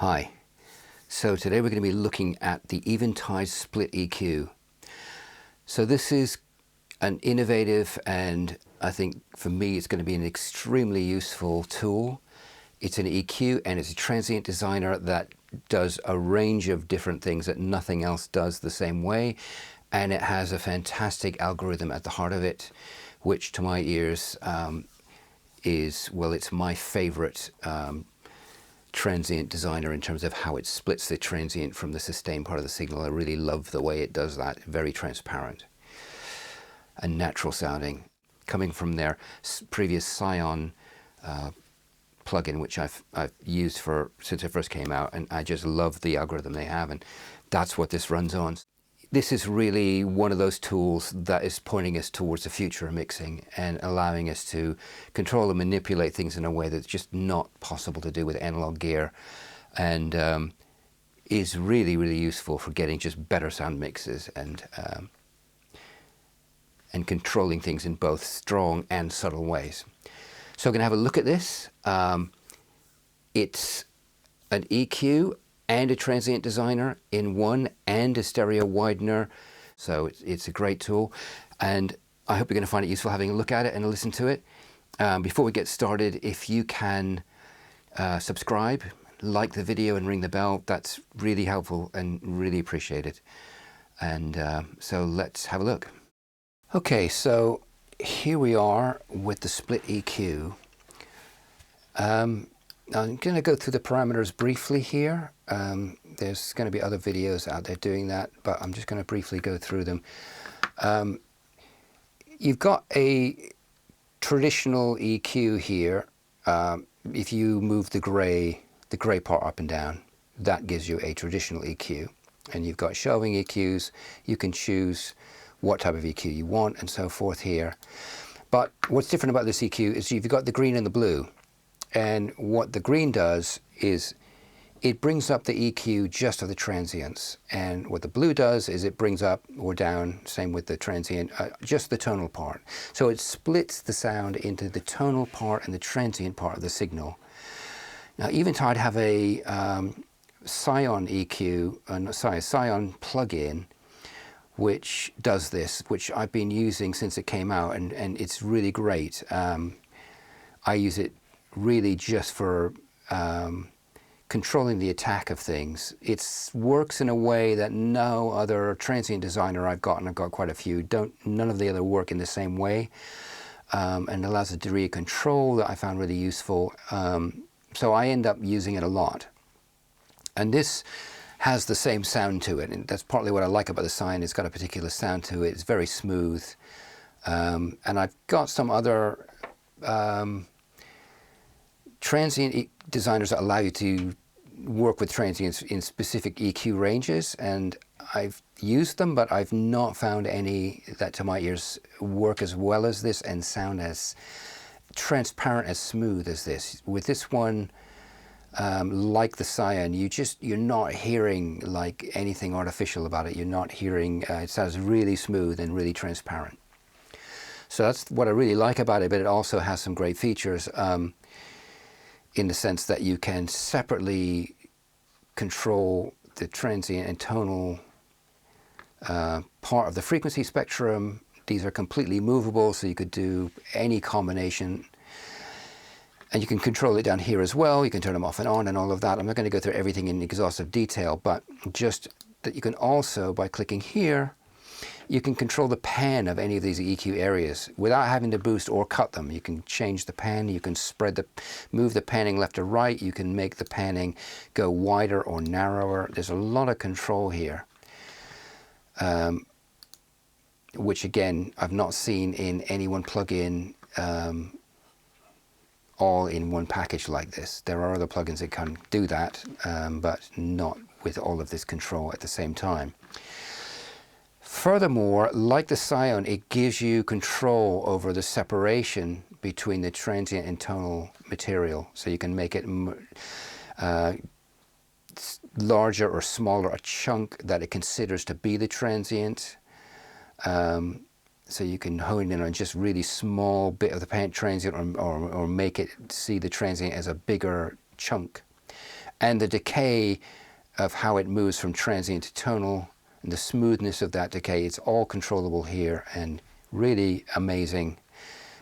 Hi, so today we're going to be looking at the Eventide Split EQ. So this is an innovative, and I think for me it's going to be an extremely useful tool. It's an EQ and it's a transient designer that does a range of different things that nothing else does the same way, and it has a fantastic algorithm at the heart of it, which to my ears it's my favorite transient designer in terms of how it splits the transient from the sustained part of the signal. I really love the way it does that. Very transparent and natural sounding, coming from their previous Scion plugin, which I've used since it first came out, and I just love the algorithm they have, and that's what this runs on. This is really one of those tools that is pointing us towards the future of mixing and allowing us to control and manipulate things in a way that's just not possible to do with analog gear, and is really, really useful for getting just better sound mixes and controlling things in both strong and subtle ways. So we're going to have a look at this. It's an EQ and a transient designer in one, and a stereo widener. So it's a great tool, and I hope you're going to find it useful having a look at it and listen to it. Before we get started, if you can subscribe, like the video and ring the bell, that's really helpful and really appreciated. And so let's have a look. Okay, so here we are with the Split EQ. I'm going to go through the parameters briefly here. There's going to be other videos out there doing that, but I'm just going to briefly go through them. You've got a traditional EQ here. If you move the gray part up and down, that gives you a traditional EQ. And you've got shelving EQs. You can choose what type of EQ you want and so forth here. But what's different about this EQ is you've got the green and the blue. And what the green does is it brings up the EQ just of the transients. And what the blue does is it brings up or down, same with the transient, just the tonal part. So it splits the sound into the tonal part and the transient part of the signal. Now, Eventide have a Scion EQ, Scion plugin, which does this, which I've been using since it came out, and it's really great. I use it really just for controlling the attack of things. It works in a way that no other transient designer I've got, and I've got quite a few, none of the other work in the same way, and allows a degree of control that I found really useful. So I end up using it a lot. And this has the same sound to it, and that's partly what I like about the Scion. It's got a particular sound to it. It's very smooth. And I've got some other transient designers that allow you to work with transients in specific EQ ranges, and I've used them, but I've not found any that to my ears work as well as this and sound as transparent, as smooth as this. With this one, like the Scion, you're not hearing like anything artificial about it. You're not hearing, it sounds really smooth and really transparent. So that's what I really like about it, but it also has some great features. In the sense that you can separately control the transient and tonal part of the frequency spectrum. These are completely movable, so you could do any combination. And you can control it down here as well. You can turn them off and on and all of that. I'm not going to go through everything in exhaustive detail, but just that you can also, by clicking here, you can control the pan of any of these EQ areas without having to boost or cut them. You can change the pan, you can move the panning left or right, you can make the panning go wider or narrower. There's a lot of control here, which again, I've not seen in any one plugin all in one package like this. There are other plugins that can do that, but not with all of this control at the same time. Furthermore, like the Scion, it gives you control over the separation between the transient and tonal material. So you can make it larger or smaller a chunk that it considers to be the transient. So you can hone in on just really small bit of the transient, or make it see the transient as a bigger chunk. and the decay of how it moves from transient to tonal, and the smoothness of that decay, it's all controllable here and really amazing.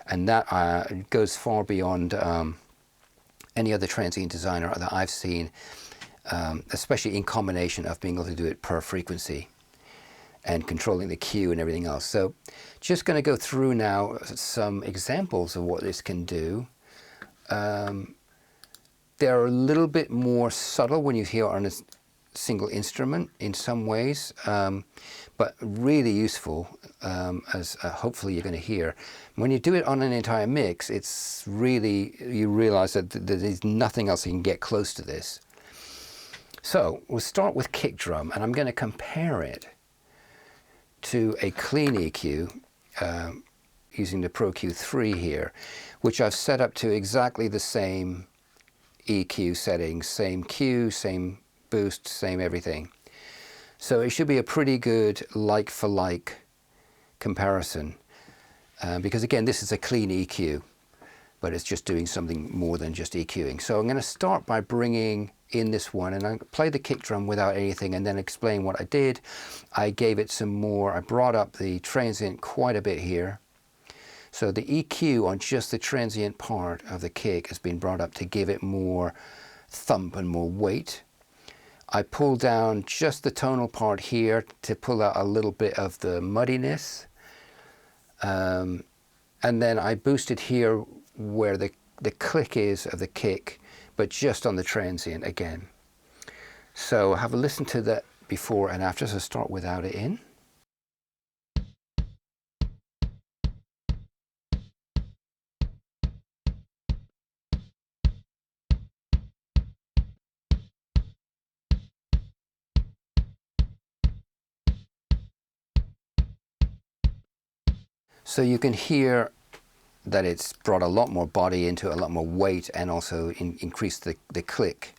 And that goes far beyond any other transient designer that I've seen, especially in combination of being able to do it per frequency and controlling the Q and everything else. So just going to go through now some examples of what this can do. They're a little bit more subtle when you hear on a single instrument in some ways, but really useful, as hopefully you're going to hear. When you do it on an entire mix, it's really, you realize that there's nothing else you can get close to this. So we'll start with kick drum, and I'm going to compare it to a clean EQ using the Pro Q3 here, which I've set up to exactly the same EQ settings, same Q, same boost, same everything. So it should be a pretty good like for like comparison, because again, this is a clean EQ, but it's just doing something more than just EQing. So I'm going to start by bringing in this one, and I play the kick drum without anything and then explain what I did. I gave it some more, I brought up the transient quite a bit here. So the EQ on just the transient part of the kick has been brought up to give it more thump and more weight. I pulled down just the tonal part here to pull out a little bit of the muddiness. And then I boosted here where the click is of the kick, but just on the transient again. So have a listen to that before and after, so start without it in. So you can hear that it's brought a lot more body into it, a lot more weight, and also increased the click.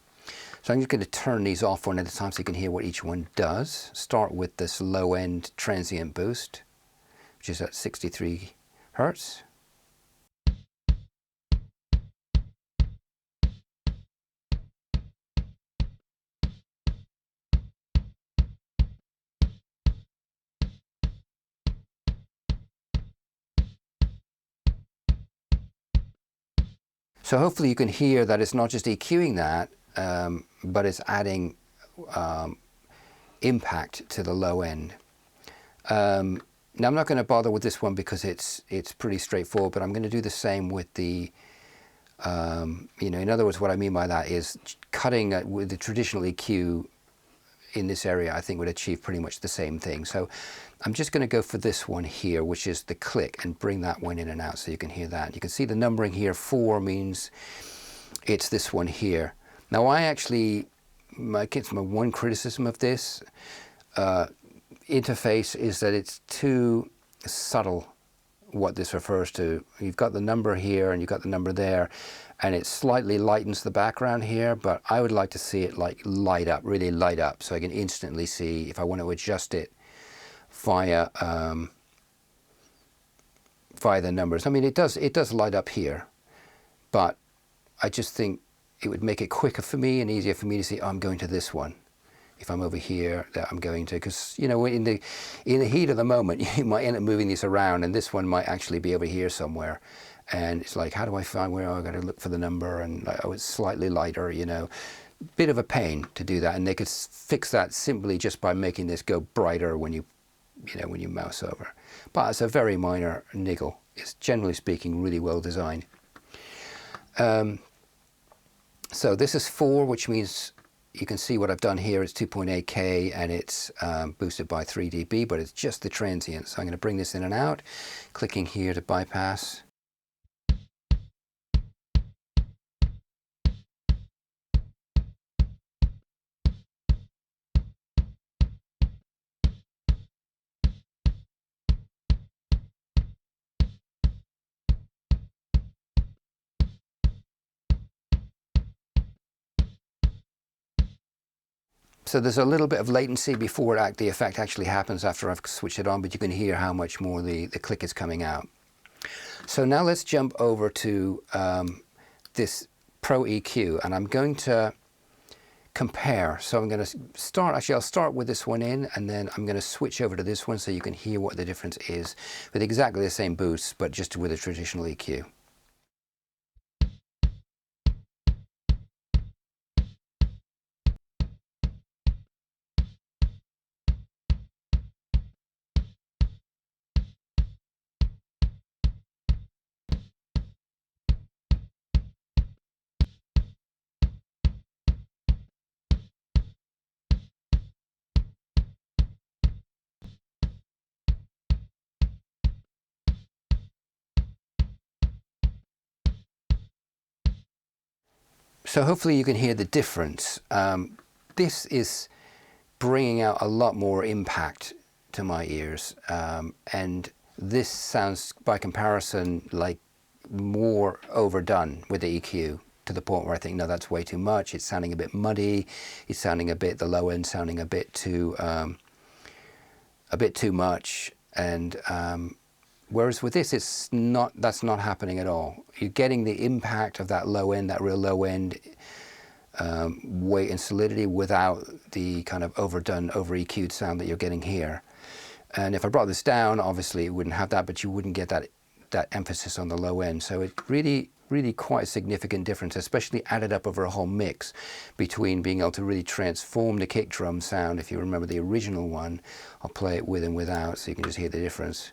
So I'm just going to turn these off one at a time so you can hear what each one does. Start with this low end transient boost, which is at 63 Hertz. So hopefully you can hear that it's not just EQing that, but it's adding impact to the low end. Now I'm not going to bother with this one because it's pretty straightforward, but I'm going to do the same with the, in other words, what I mean by that is cutting with the traditional EQ in this area, I think would achieve pretty much the same thing. So I'm just going to go for this one here, which is the click, and bring that one in and out so you can hear that. You can see the numbering here, 4 means it's this one here. Now I actually, my one criticism of this interface is that it's too subtle what this refers to. You've got the number here and you've got the number there, and it slightly lightens the background here, but I would like to see it like light up, really light up, so I can instantly see if I want to adjust it via the numbers. I mean, it does light up here, but I just think it would make it quicker for me and easier for me to see, oh, I'm going to this one. If I'm over here, that I'm going to, because in the heat of the moment, you might end up moving this around, and this one might actually be over here somewhere. And it's like, how do I find where I got to look for the number? And oh, it's slightly lighter, bit of a pain to do that. And they could fix that simply just by making this go brighter when you mouse over. But it's a very minor niggle. It's generally speaking really well designed. So this is 4, which means you can see what I've done here. It's 2.8K and it's boosted by 3 dB, but it's just the transient. So I'm going to bring this in and out, clicking here to bypass. So there's a little bit of latency before the effect actually happens after I've switched it on, but you can hear how much more the click is coming out. So now let's jump over to this Pro EQ, and I'm going to compare. So I'm going to start, actually I'll start with this one in, and then I'm going to switch over to this one so you can hear what the difference is with exactly the same boost, but just with a traditional EQ. So hopefully you can hear the difference. This is bringing out a lot more impact to my ears, and this sounds by comparison like more overdone with the EQ, to the point where I think, no, that's way too much. It's sounding a bit muddy. It's sounding a bit, the low end sounding a bit too much. And whereas with this, it's not, that's not happening at all. You're getting the impact of that low end, that real low end weight and solidity, without the kind of overdone, over EQ'd sound that you're getting here. And if I brought this down, obviously it wouldn't have that, but you wouldn't get that emphasis on the low end. So it really quite a significant difference, especially added up over a whole mix, between being able to really transform the kick drum sound. If you remember the original one, I'll play it with and without so you can just hear the difference.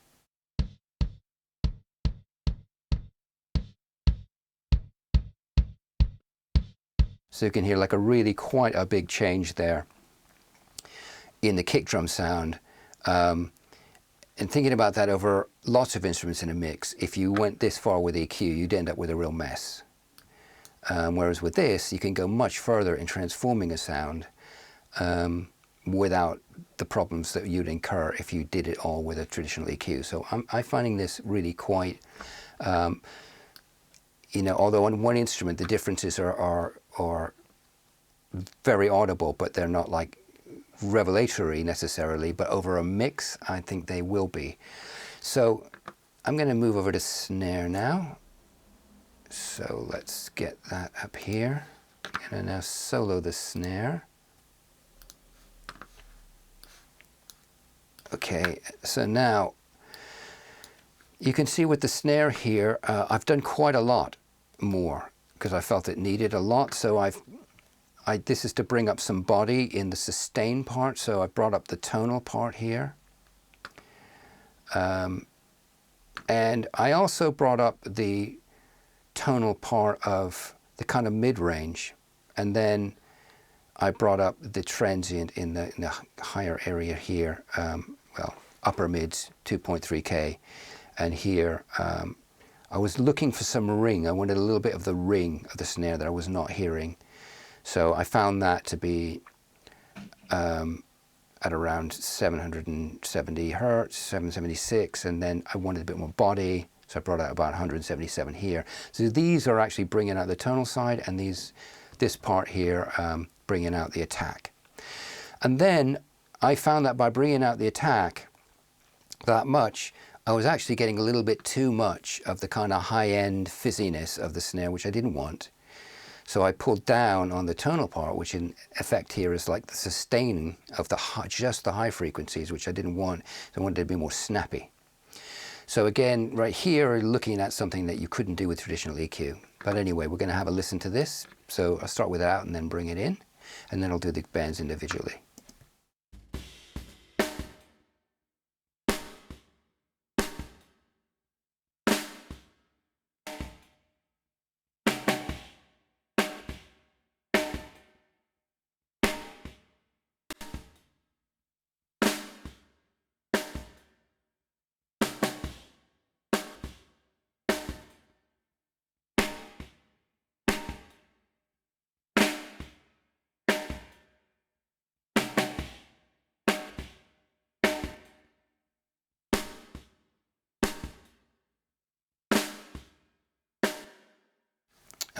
So you can hear like a really quite a big change there in the kick drum sound. And thinking about that over lots of instruments in a mix, if you went this far with EQ, you'd end up with a real mess. Whereas with this, you can go much further in transforming a sound without the problems that you'd incur if you did it all with a traditional EQ. So I'm finding this really quite, you know, although on one instrument the differences are very audible, but they're not like revelatory necessarily, but over a mix I think they will be. So I'm going to move over to snare now. So let's get that up here. I'm going to now solo the snare. Okay, so now you can see with the snare here, I've done quite a lot more because I felt it needed a lot. So this is to bring up some body in the sustain part. So I brought up the tonal part here. And I also brought up the tonal part of the kind of mid-range. And then I brought up the transient in the higher area here. Well, upper mids, 2.3K. And here, I was looking for some ring. I wanted a little bit of the ring of the snare that I was not hearing. So I found that to be at around 770 hertz, 776, and then I wanted a bit more body, so I brought out about 177 here. So these are actually bringing out the tonal side, and this part here bringing out the attack. And then I found that by bringing out the attack that much, I was actually getting a little bit too much of the kind of high-end fizziness of the snare, which I didn't want. So I pulled down on the tonal part, which in effect here is like the sustaining of just the high frequencies, which I didn't want. So I wanted it to be more snappy. So again, right here, looking at something that you couldn't do with traditional EQ. But anyway, we're going to have a listen to this. So I'll start with it out and then bring it in, and then I'll do the bands individually.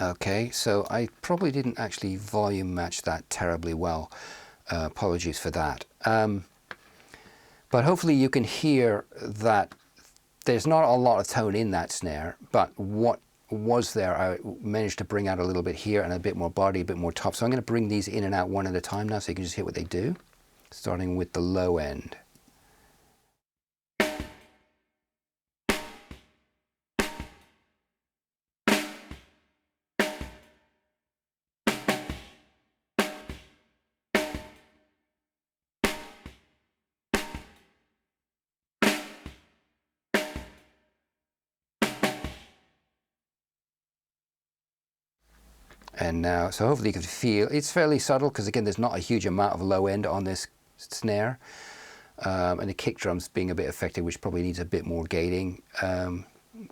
Okay, so I probably didn't actually volume match that terribly well. Apologies for that. But hopefully you can hear that there's not a lot of tone in that snare, but what was there, I managed to bring out a little bit here and a bit more body, a bit more top. So I'm going to bring these in and out one at a time now so you can just hear what they do, starting with the low end. And now, so hopefully you can feel, it's fairly subtle because again, there's not a huge amount of low end on this snare. And the kick drums being a bit affected, which probably needs a bit more gating,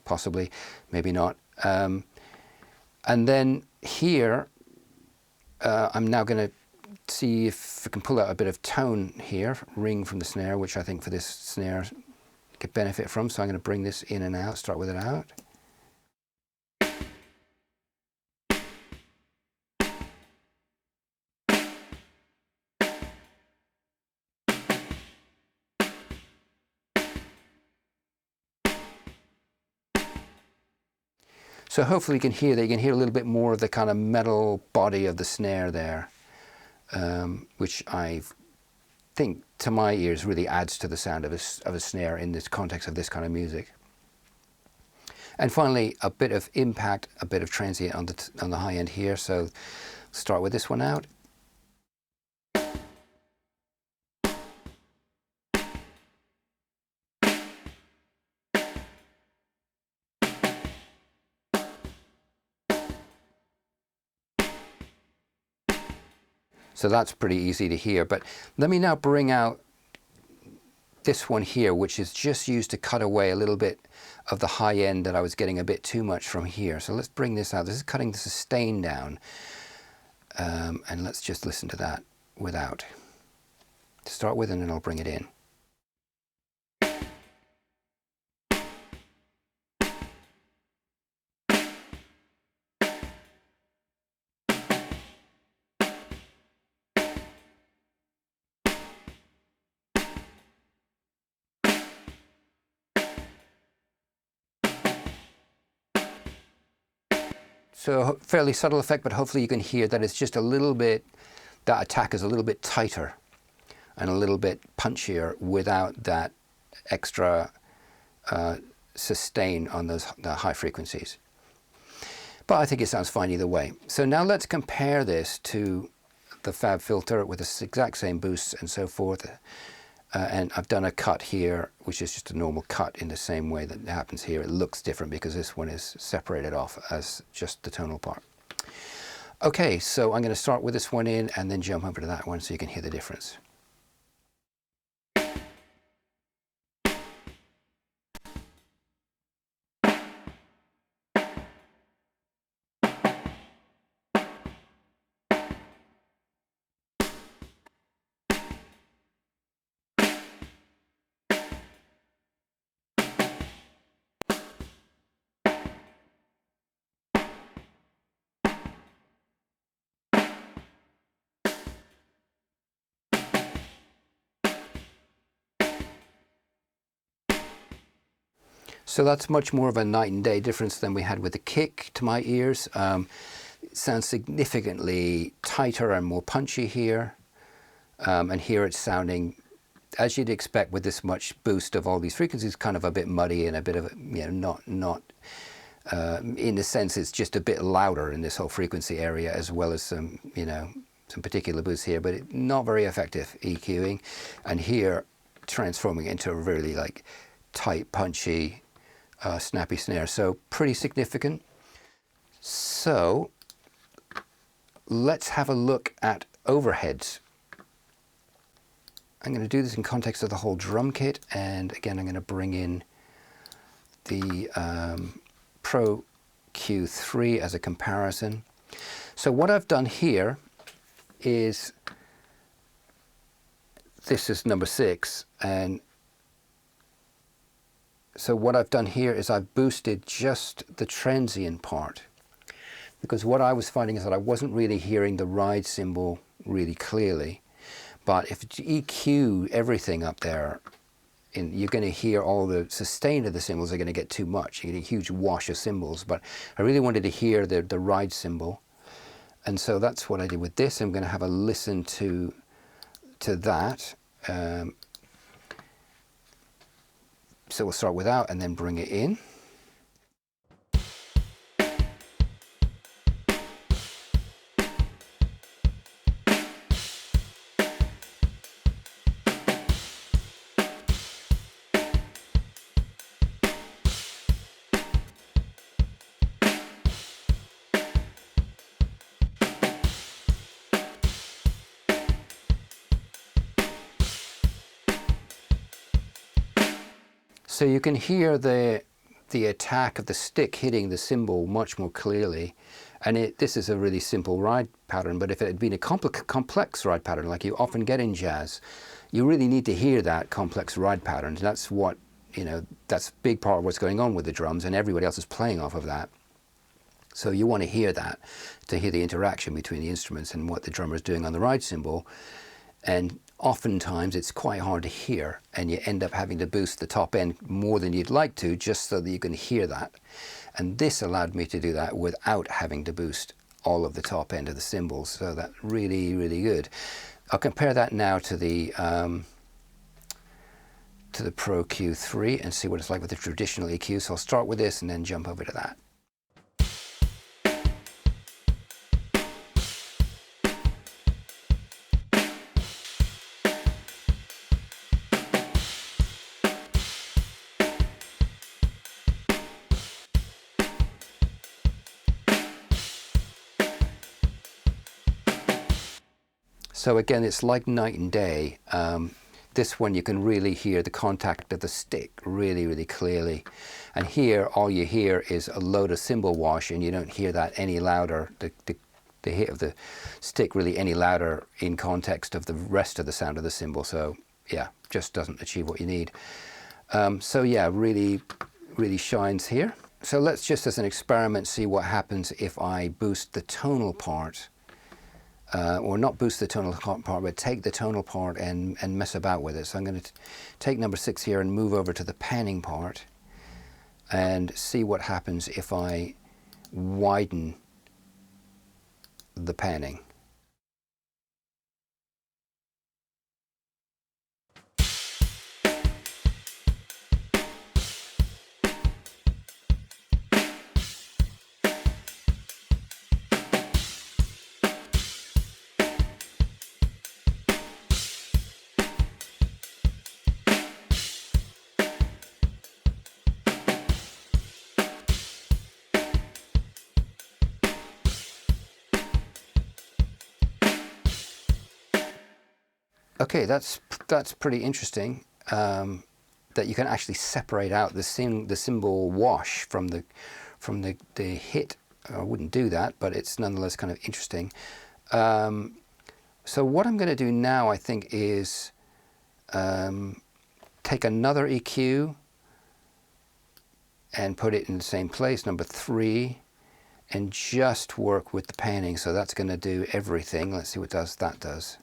possibly, maybe not. And then here, I'm now going to see if I can pull out a bit of tone here, ring from the snare, which I think for this snare could benefit from. So I'm going to bring this in and out, start with it out. So hopefully you can hear that. You can hear a little bit more of the kind of metal body of the snare there, which I think to my ears really adds to the sound of a snare in this context of this kind of music. And finally, a bit of impact, a bit of transient on the high end here. So start with this one out. So that's pretty easy to hear. But let me now bring out this one here, which is just used to cut away a little bit of the high end that I was getting a bit too much from here. So let's bring this out. This is cutting the sustain down. And let's just listen to that without. To start with, and then I'll bring it in. So fairly subtle effect, but hopefully you can hear that it's just a little bit, that attack is a little bit tighter and a little bit punchier without that extra sustain on the high frequencies. But I think it sounds fine either way. So now let's compare this to the Fab filter with the exact same boosts and so forth. And I've done a cut here, which is just a normal cut in the same way that happens here. It looks different because this one is separated off as just the tonal part. Okay, so I'm going to start with this one in and then jump over to that one so you can hear the difference. So that's much more of a night and day difference than we had with the kick to my ears. It sounds significantly tighter and more punchy here. And here it's sounding, as you'd expect with this much boost of all these frequencies, kind of a bit muddy and a bit of, not in a sense, it's just a bit louder in this whole frequency area, as well as some, some particular boosts here, but not very effective EQing. And here, transforming into a really like tight, punchy, snappy snare. So pretty significant. So let's have a look at overheads. I'm going to do this in context of the whole drum kit, and again I'm going to bring in the Pro Q3 as a comparison. So what I've done here is, this is number 6, and so what I've done here is I've boosted just the transient part, because what I was finding is that I wasn't really hearing the ride cymbal really clearly. But if you EQ everything up there you're going to hear all the sustain of the cymbals are going to get too much. You get a huge wash of cymbals, but I really wanted to hear the ride cymbal. And so that's what I did with this. I'm going to have a listen to that. So we'll start without and then bring it in. So you can hear the attack of the stick hitting the cymbal much more clearly. And this is a really simple ride pattern, but if it had been a complex ride pattern like you often get in jazz, you really need to hear that complex ride pattern. That's what, that's a big part of what's going on with the drums, and everybody else is playing off of that. So you want to hear that, to hear the interaction between the instruments and what the drummer is doing on the ride cymbal. And oftentimes it's quite hard to hear, and you end up having to boost the top end more than you'd like to, just so that you can hear that. And this allowed me to do that without having to boost all of the top end of the cymbals. So that's really, really good. I'll compare that now to the Pro Q3 and see what it's like with the traditional EQ. So I'll start with this and then jump over to that. So again, it's like night and day. This one you can really hear the contact of the stick really, really clearly. And here, all you hear is a load of cymbal wash, and you don't hear that any louder, the hit of the stick really any louder in context of the rest of the sound of the cymbal. So yeah, just doesn't achieve what you need. So yeah, really, really shines here. So let's just as an experiment see what happens if I boost the tonal part. Or not boost the tonal part, but take the tonal part and mess about with it. So I'm going to take number 6 here and move over to the panning part and see what happens if I widen the panning. Okay, that's pretty interesting, that you can actually separate out the cymbal wash from the hit. I wouldn't do that, but it's nonetheless kind of interesting. So what I'm going to do now, I think, is take another EQ and put it in the same place, number 3, and just work with the panning. So that's going to do everything. Let's see what that does.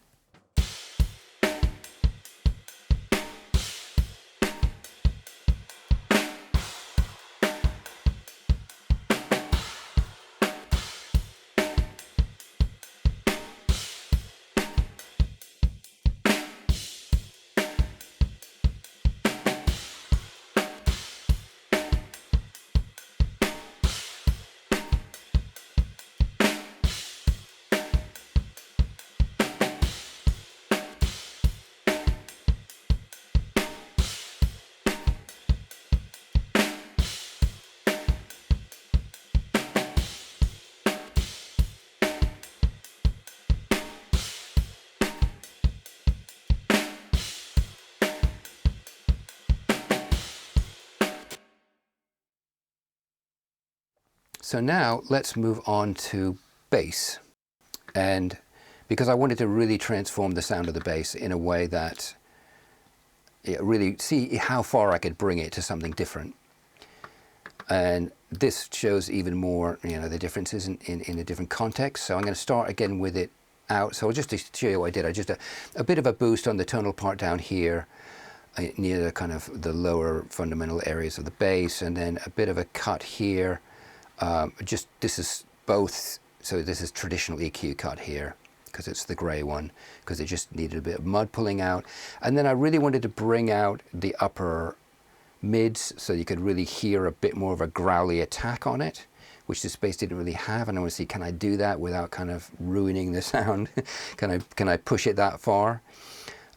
So now let's move on to bass, and because I wanted to really transform the sound of the bass in a way that really see how far I could bring it to something different. And this shows even more, the differences in a different context. So I'm going to start again with it out. So just to show you what I did, I just a bit of a boost on the tonal part down here, near the kind of the lower fundamental areas of the bass, and then a bit of a cut here. Just this is both, so this is traditional EQ cut here because it's the grey one, because it just needed a bit of mud pulling out. And then I really wanted to bring out the upper mids so you could really hear a bit more of a growly attack on it, which this bass didn't really have. And I want to see, can I do that without kind of ruining the sound? Can I push it that far?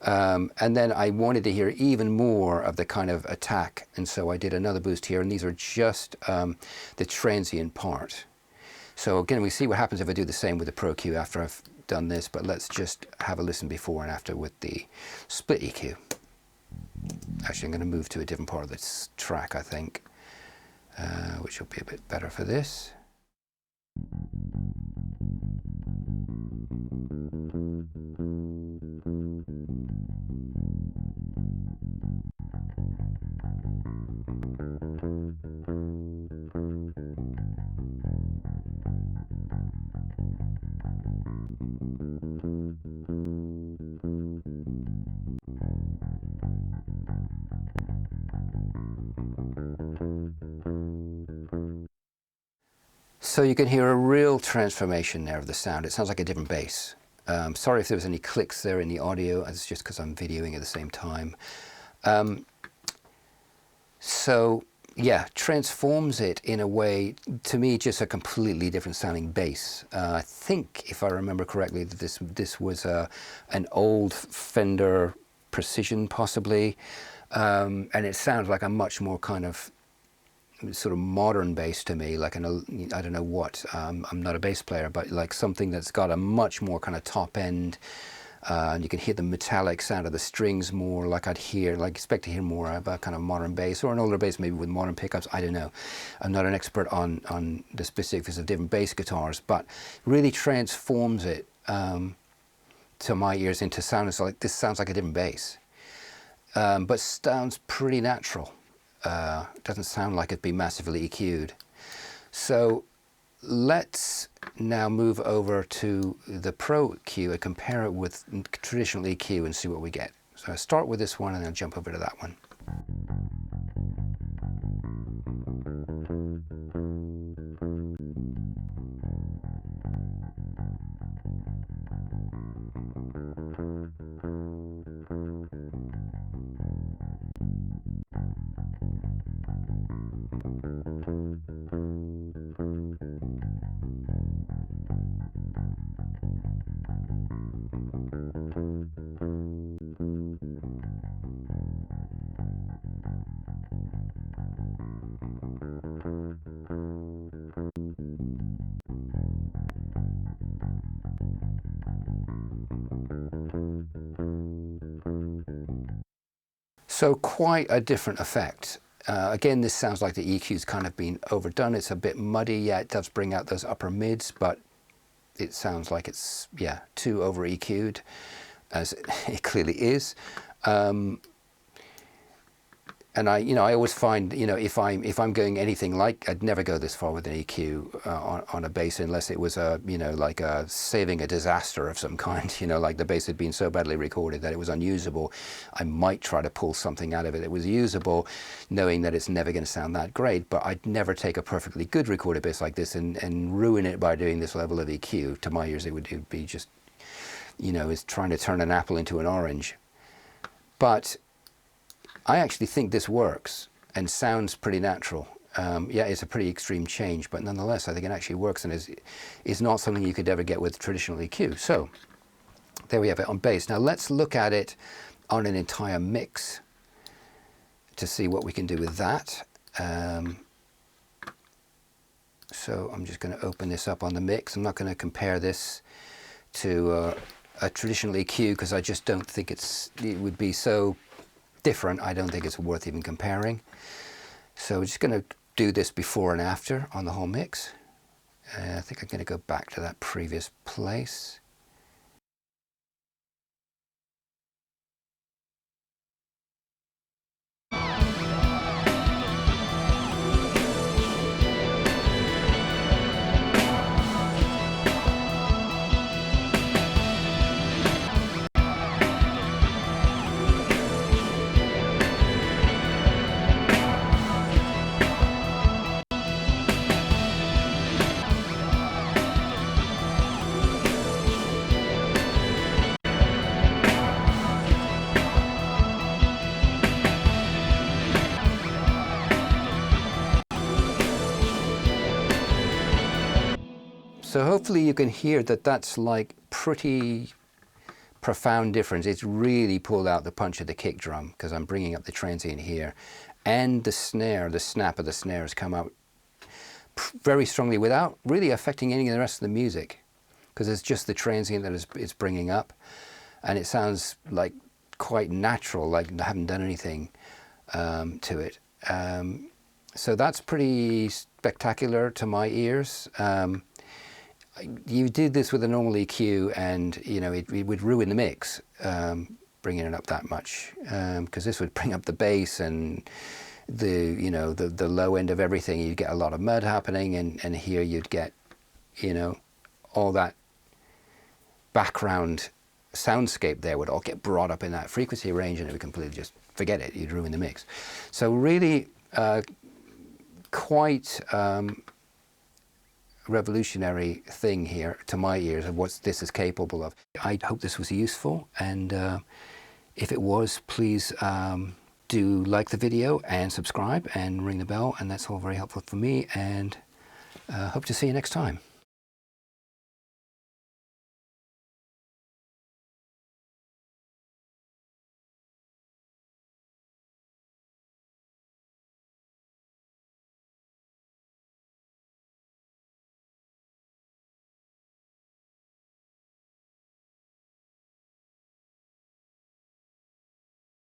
And then I wanted to hear even more of the kind of attack, and so I did another boost here, and these are just the transient part. So again, we see what happens if I do the same with the Pro EQ after I've done this, but let's just have a listen before and after with the split EQ. Actually, I'm going to move to a different part of this track, I think, which will be a bit better for this. So you can hear a real transformation there of the sound. It sounds like a different bass. Sorry if there was any clicks there in the audio. It's just because I'm videoing at the same time. So yeah, transforms it in a way, to me, just a completely different sounding bass. I think, if I remember correctly, that this was an old Fender Precision, possibly, and it sounds like a much more kind of sort of modern bass to me, like I don't know what, I'm not a bass player, but like something that's got a much more kind of top end, and you can hear the metallic sound of the strings more, like expect to hear more of a kind of modern bass, or an older bass maybe with modern pickups. I don't know. I'm not an expert on the specifics of different bass guitars, but really transforms it to my ears into sound. It's like, this sounds like a different bass, but sounds pretty natural. Doesn't sound like it'd be massively EQ'd. So let's now move over to the Pro EQ and compare it with traditional EQ and see what we get. So I start with this one and then jump over to that one. So quite a different effect. Again, this sounds like the EQ's kind of been overdone. It's a bit muddy. Yeah, it does bring out those upper mids, but it sounds like it's, yeah, too over EQ'd, as it clearly is. And I always find, if I'm going anything like, I'd never go this far with an EQ on a bass unless it was like saving a disaster of some kind. Like the bass had been so badly recorded that it was unusable. I might try to pull something out of it that was usable, knowing that it's never going to sound that great. But I'd never take a perfectly good recorded bass like this and ruin it by doing this level of EQ. To my ears, it would be just, it's trying to turn an apple into an orange. But I actually think this works and sounds pretty natural. Yeah, it's a pretty extreme change, but nonetheless, I think it actually works and is not something you could ever get with traditional EQ. So there we have it on bass. Now let's look at it on an entire mix to see what we can do with that. So I'm just going to open this up on the mix. I'm not going to compare this to a traditional EQ because I just don't think it would be so different. I don't think it's worth even comparing. So we're just going to do this before and after on the whole mix. I think I'm going to go back to that previous place. So hopefully you can hear that that's like pretty profound difference. It's really pulled out the punch of the kick drum because I'm bringing up the transient here, and the snare, the snap of the snare has come out very strongly without really affecting any of the rest of the music, because it's just the transient that it's bringing up, and it sounds like quite natural, like I haven't done anything to it. So that's pretty spectacular to my ears. You did this with a normal EQ and you know it would ruin the mix, bringing it up that much, because this would bring up the bass and the low end of everything. You'd get a lot of mud happening, and here you'd get all that background soundscape there would all get brought up in that frequency range, and it would completely just forget it. You'd ruin the mix. So really quite revolutionary thing here to my ears of what this is capable of. I hope this was useful, and if it was, please do like the video and subscribe and ring the bell, and that's all very helpful for me, and hope to see you next time.